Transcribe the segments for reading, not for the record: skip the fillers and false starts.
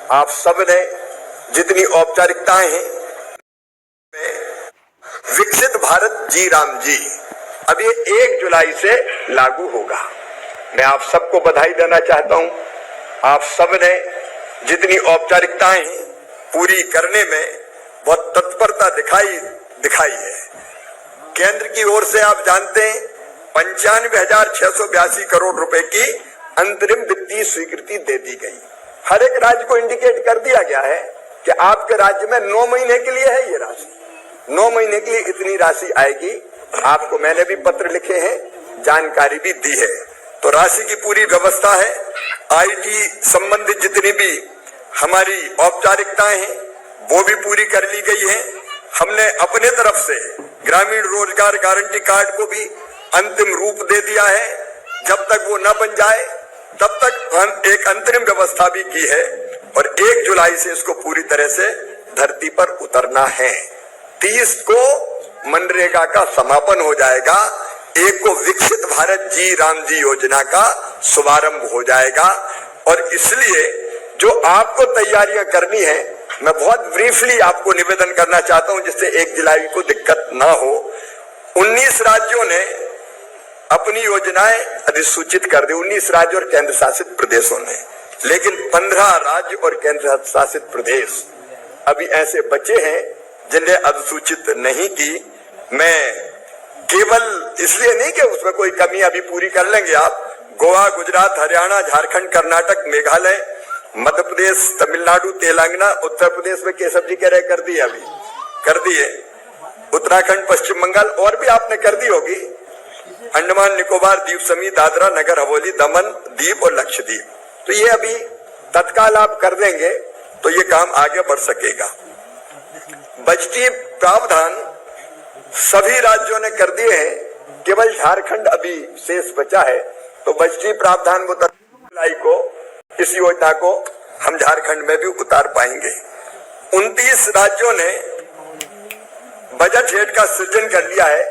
आप सब ने जितनी औपचारिकताएं हैं, विकसित भारत जी राम जी अब ये 1 जुलाई से लागू होगा। मैं आप सबको बधाई देना चाहता हूं। आप सब ने जितनी औपचारिकताएं हैं पूरी करने में बहुत तत्परता दिखाई है। केंद्र की ओर से आप जानते हैं 95,682 करोड़ रुपए की अंतरिम वित्तीय स्वीकृति दे दी गई। हर एक राज्य को इंडिकेट कर दिया गया है कि आपके राज्य में 9 महीने के लिए है ये राशि, 9 महीने के लिए इतनी राशि आएगी। आपको मैंने भी पत्र लिखे हैं, जानकारी भी दी है। तो राशि की पूरी व्यवस्था है। आईटी संबंधित जितनी भी हमारी औपचारिकताएं हैं वो भी पूरी कर ली गई है। हमने अपने तरफ से ग्रामीण रोजगार गारंटी कार्ड को भी अंतिम रूप दे दिया है। जब तक वो न बन जाए तब तक एक अंतरिम व्यवस्था भी की है और 1 जुलाई से इसको पूरी तरह से धरती पर उतरना है। 30 को मनरेगा का समापन हो जाएगा। 1 को विकसित भारत जी राम जी योजना का शुभारंभ हो जाएगा। और इसलिए जो आपको तैयारियां करनी है, मैं बहुत ब्रीफली आपको निवेदन करना चाहता हूं जिससे 1 जुलाई को दिक्कत ना हो। 19 राज्यों ने अपनी योजनाएं अधिसूचित कर दी, 19 राज्य और केंद्र शासित प्रदेशों ने, लेकिन 15 राज्य और केंद्र शासित प्रदेश अभी ऐसे बचे हैं जिन्हें अधिसूचित नहीं की। मैं केवल इसलिए नहीं कि उसमें कोई कमी अभी पूरी कर लेंगे आप। गोवा, गुजरात, हरियाणा, झारखंड, कर्नाटक, मेघालय, मध्य प्रदेश, तमिलनाडु, तेलंगाना, उत्तर प्रदेश में केशव जी कह रहे कर दिए, अभी कर दिए। उत्तराखंड, पश्चिम बंगाल और भी आपने कर दी होगी। अंडमान निकोबार, द्वीप समूह, दादरा नगर हवेली, दमन दीप और लक्षद्वीप, तो ये अभी तत्काल आप कर देंगे तो ये काम आगे बढ़ सकेगा। बजटीय प्रावधान सभी राज्यों ने कर दिए हैं, केवल झारखंड अभी शेष बचा है। तो बजटीय प्रावधान को 10 जुलाई को इस योजना को हम झारखंड में भी उतार पाएंगे। 29 राज्यों ने बजट हेड का सृजन कर लिया है,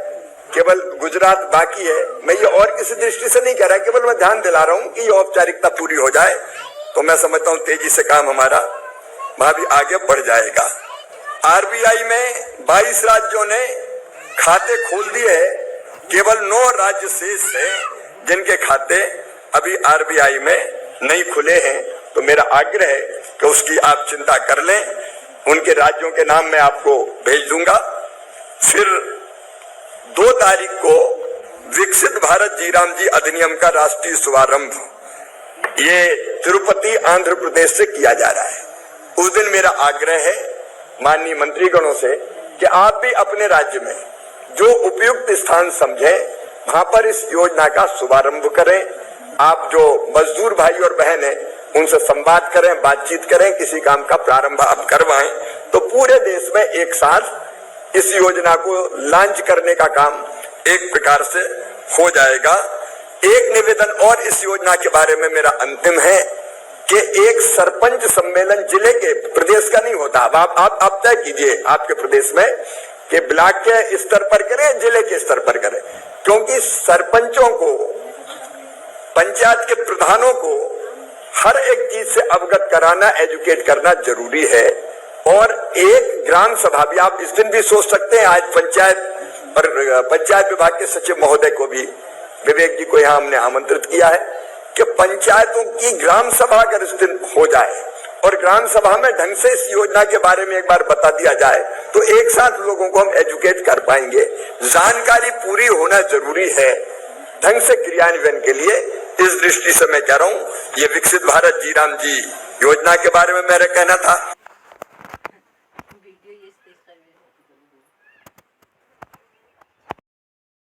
केवल गुजरात बाकी है। मैं ये और किसी दृष्टि से नहीं कह रहा, केवल मैं ध्यान दिला रहा हूं कि ये औपचारिकता पूरी हो जाए तो मैं समझता हूं तेजी से काम हमारा वहां भी आगे बढ़ जाएगा। आरबीआई में 22 राज्यों ने खाते खोल दिए हैं, केवल 9 राज्य शेष हैं जिनके खाते अभी आरबीआई में नहीं खुले हैं। तो मेरा आग्रह है कि उसकी आप चिंता कर लें। उनके राज्यों के नाम मैं आपको भेज दूंगा। फिर 2 तारीख को विकसित भारत जी राम जी अधिनियम का राष्ट्रीय शुभारंभ ये तिरुपति आंध्र प्रदेश से किया जा रहा है। उस दिन मेरा आग्रह है माननीय मंत्रीगणों से कि आप भी अपने राज्य में जो उपयुक्त स्थान समझे वहां पर इस योजना का शुभारंभ करें। आप जो मजदूर भाई और बहन हैं उनसे संवाद करें, बातचीत करें, किसी काम का प्रारंभ आप करवाएं तो पूरे देश में एक साथ इस योजना को लॉन्च करने का काम एक प्रकार से हो जाएगा। एक निवेदन और इस योजना के बारे में मेरा अंतिम है कि एक सरपंच सम्मेलन जिले के, प्रदेश का नहीं होता, आप तय कीजिए आपके प्रदेश में कि ब्लॉक के स्तर पर करें, जिले के स्तर पर करें, क्योंकि सरपंचों को, पंचायत के प्रधानों को हर एक चीज से अवगत कराना, एजुकेट करना जरूरी है। और एक ग्राम सभा भी आप इस दिन भी सोच सकते हैं। आज पंचायत विभाग के सचिव महोदय को भी, विवेक जी को यहाँ हमने आमंत्रित किया है कि पंचायतों की ग्राम सभा अगर इस दिन हो जाए और ग्राम सभा में ढंग से इस योजना के बारे में एक बार बता दिया जाए तो एक साथ लोगों को हम एजुकेट कर पाएंगे। जानकारी पूरी होना जरूरी है ढंग से क्रियान्वयन के लिए। इस दृष्टि से मैं कह रहा हूं ये विकसित भारत जी राम जी योजना के बारे में मेरा कहना था।